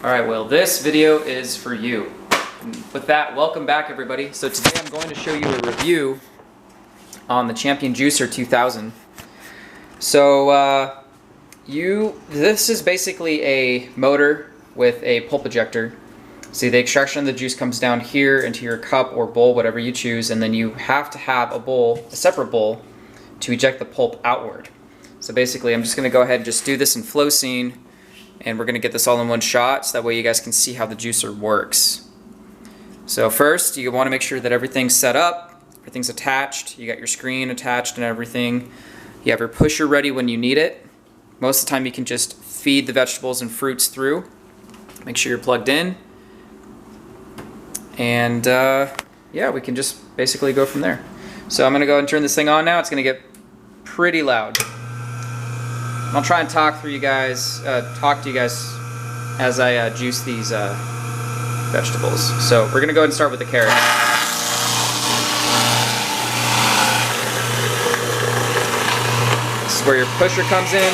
Alright, well, this video is for you. And with that, welcome back everybody. So today I'm going to show you a review on the Champion Juicer 2000. So this is basically a motor with a pulp ejector. See, the extraction of the juice comes down here into your cup or bowl, whatever you choose, and then you have to have a bowl, a separate bowl, to eject the pulp outward. So basically I'm just going to go ahead and just do this in flow scene, and we're going to get this all in one shot so that way you guys can see how the juicer works. So first you want to make sure that everything's set up, everything's attached, you got your screen attached and everything. You have your pusher ready when you need it. Most of the time you can just feed the vegetables and fruits through. Make sure you're plugged in. And yeah, we can just basically go from there. So I'm going to go and turn this thing on now. It's going to get pretty loud. I'll try and talk to you guys as I juice these vegetables. So we're going to go ahead and start with the carrot. This is where your pusher comes in.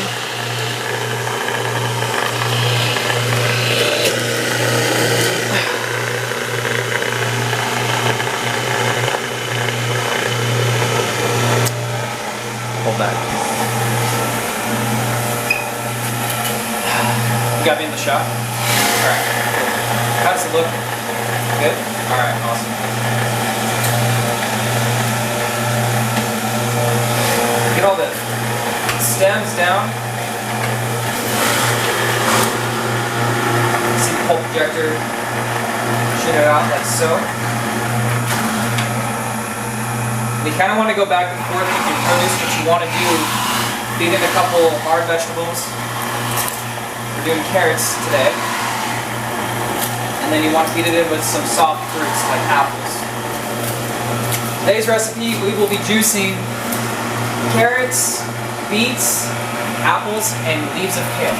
Hold that. You got me in the shot? Alright. How does it look? Good? Alright, awesome. Get all the stems down. See the pulp ejector. Shoot it out like so. You kind of want to go back and forth with your produce. What you want to do, feed in a couple hard vegetables. We're doing carrots today. And then you want to feed it in with some soft fruits like apples. Today's recipe, we will be juicing carrots, beets, apples, and leaves of kale.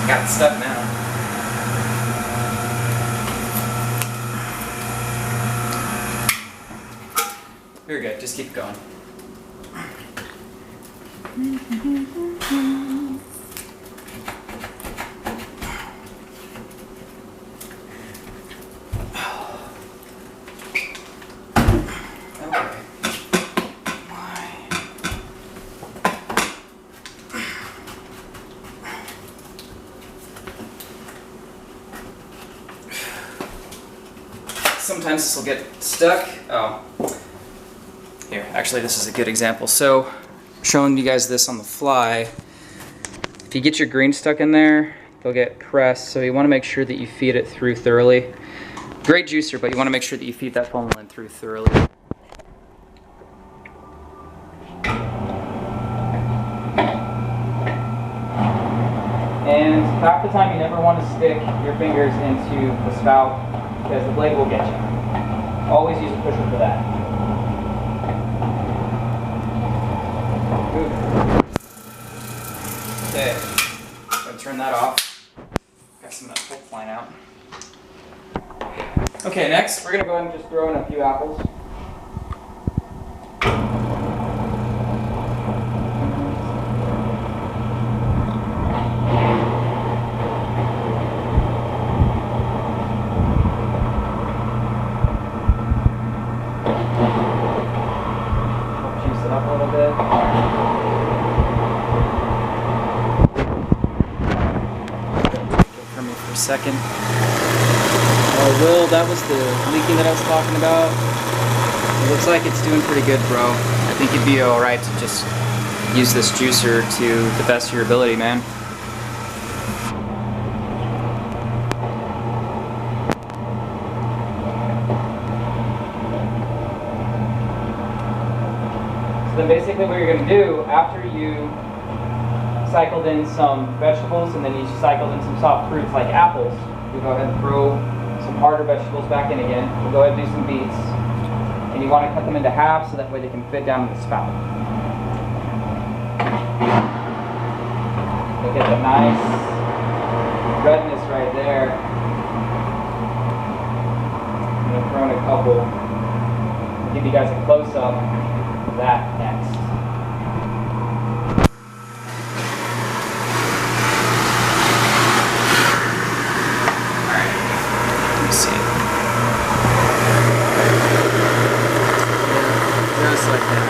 Got stuck now. Very good, just keep going. Sometimes this will get stuck. Oh, here, actually this is a good example. So, showing you guys this on the fly, if you get your greens stuck in there, they'll get pressed, so you want to make sure that you feed it through thoroughly. Great juicer, but you want to make sure that you feed that foam line through thoroughly. And half the time you never want to stick your fingers into the spout, because the blade will get you. Always use a pusher for that. Okay, I'm going to turn that off. Got some of that pulp flying out. Okay, next we're going to go ahead and just throw in a few apples. Up a little bit. For me for a second. Oh, Will, that was the leaking that I was talking about. It looks like it's doing pretty good, bro. I think you'd be alright to just use this juicer to the best of your ability, man. So then basically what you're going to do, after you cycled in some vegetables and then you cycled in some soft fruits like apples, you go ahead and throw some harder vegetables back in again. We'll go ahead and do some beets. And you want to cut them into half so that way they can fit down in the spout. Look at the nice redness right there. I'm going to throw in a couple. I'll give you guys a close-up of that next. Alright, let me see. Just like that.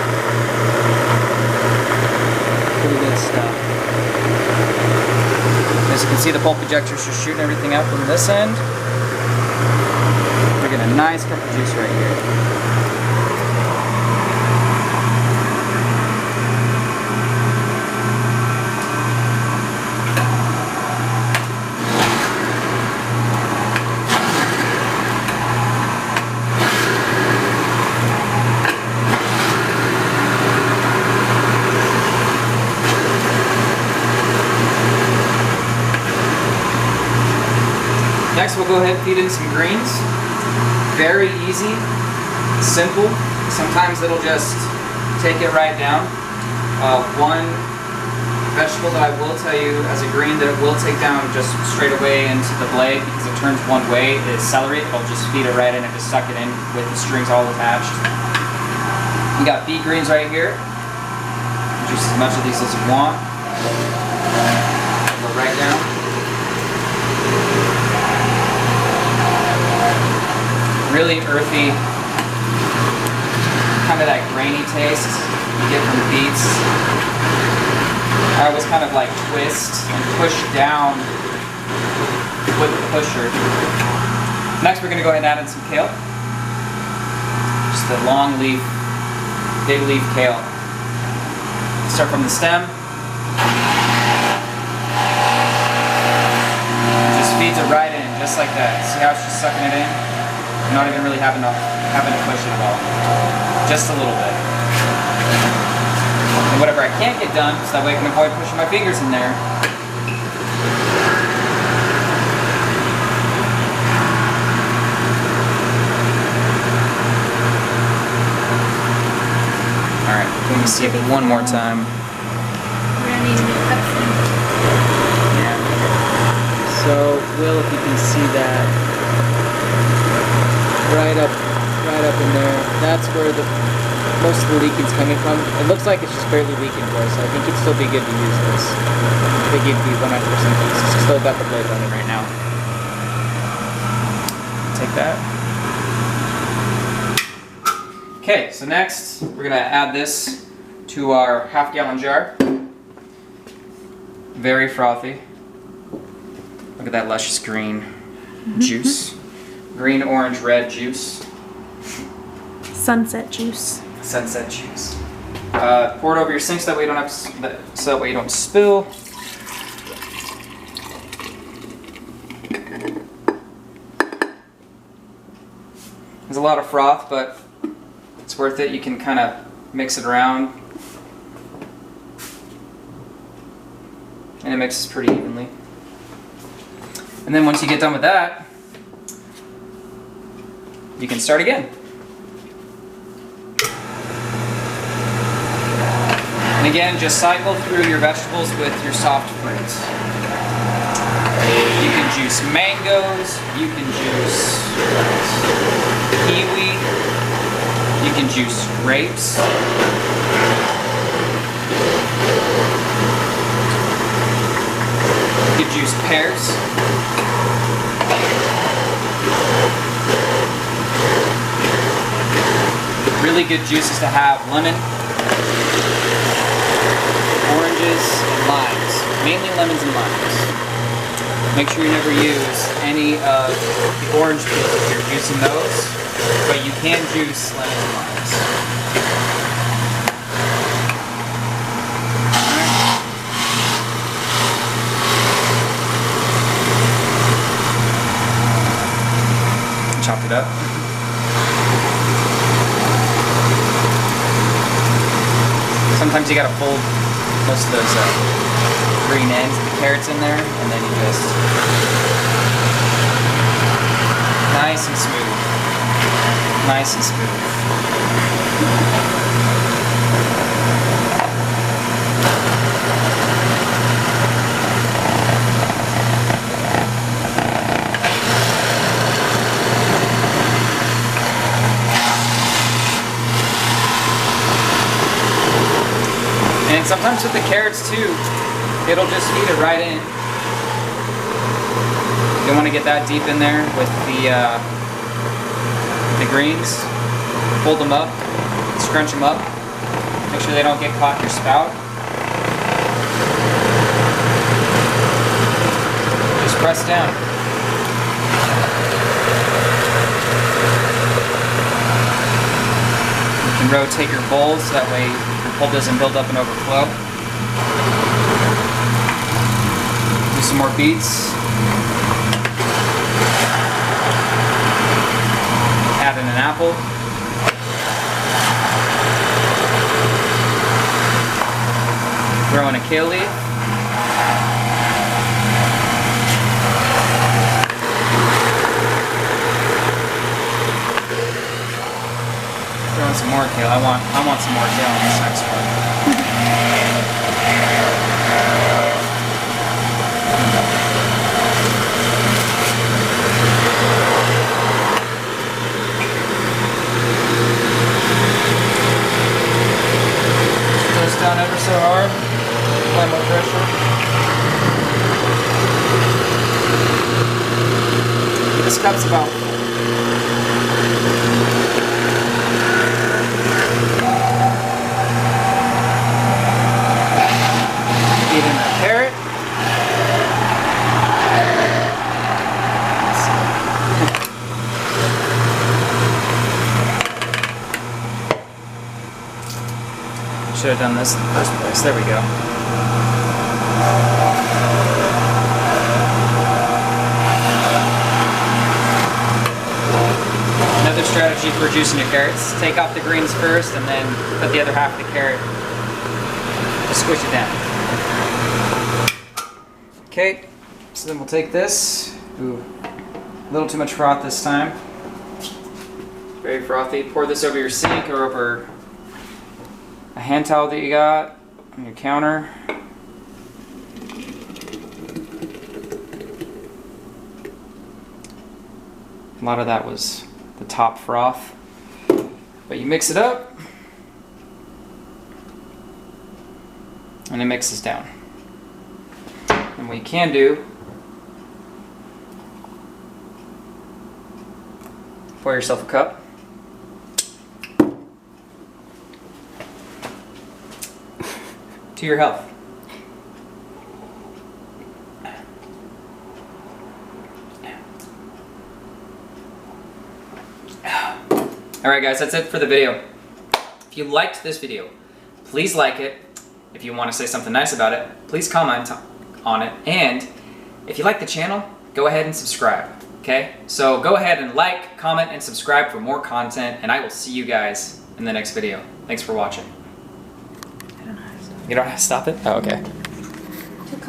Pretty good stuff. As you can see, the pulp ejector's just shooting everything out from this end. We're getting a nice cup of juice right here. Next, we'll go ahead and feed in some greens. Very easy, simple. Sometimes it'll just take it right down. One vegetable that I will tell you as a green that it will take down just straight away into the blade because it turns one way is celery. I'll just feed it right in and just suck it in with the strings all attached. We got beet greens right here. Juice as much of these as you want. Go right down. Really earthy, kind of that grainy taste you get from the beets. I always kind of like twist and push down with the pusher. Next we're going to go ahead and add in some kale. Just a long leaf, big leaf kale. Start from the stem. Just feeds it right in, just like that. See how it's just sucking it in? I'm not even really having to push it at all. Just a little bit. And whatever I can't get done, so that way I can avoid pushing my fingers in there. Alright, let me see it one more time. We're gonna need a new cup soon. Yeah. So, Will, if you can see that. Right up in there. That's where most of the leaking's coming from. It looks like it's just barely leaking for us, so I think it'd still be good to use this. They give you 100% use. Still got the blade running right now. Take that. Okay, so next we're gonna add this to our half-gallon jar. Very frothy. Look at that luscious green juice. Green, orange, red juice. Sunset juice. Sunset juice. Pour it over your sink so that way you don't have so that way you don't spill. There's a lot of froth, but it's worth it. You can kind of mix it around, and it mixes pretty evenly. And then once you get done with that, you can start again. And again, just cycle through your vegetables with your soft fruits. You can juice mangoes, you can juice kiwi, you can juice grapes. You can juice pears. Really good juices to have: lemon, oranges, and limes. Mainly lemons and limes. Make sure you never use any of the orange peels if you're juicing those, but you can juice lemons and limes. Chopped it up. Sometimes you gotta fold most of those green ends of the carrots in there, and then you just nice and smooth, nice and smooth. sometimes with the carrots too, it'll just feed it right in. You don't want to get that deep in there with the greens. Fold them up, scrunch them up. Make sure they don't get caught in your spout. Just press down. You can rotate your bowls so that way your pulp doesn't build up and overflow. Do some more beats. Add in an apple. Throw in a kale leaf. Throw in some more kale. I want some more kale in this next one. Toast down ever so hard. Apply more pressure. This cup's about feed in the carrot. Should have done this in the first place. There we go. Another strategy for juicing your carrots. Take off the greens first and then put the other half of the carrot. Just squish it down. Okay, so then we'll take this. Ooh, a little too much froth this time. Very frothy. Pour this over your sink or over a hand towel that you got on your counter. A lot of that was the top froth. But you mix it up and it mixes down. And what you can do, pour yourself a cup. To your health. Alright guys, that's it for the video. If you liked this video, please like it. If you want to say something nice about it, please comment on it. And if you like the channel, go ahead and subscribe. Okay? So go ahead and like, comment, and subscribe for more content, and I will see you guys in the next video. Thanks for watching. I don't know how to stop. You don't have to stop it? Oh, okay.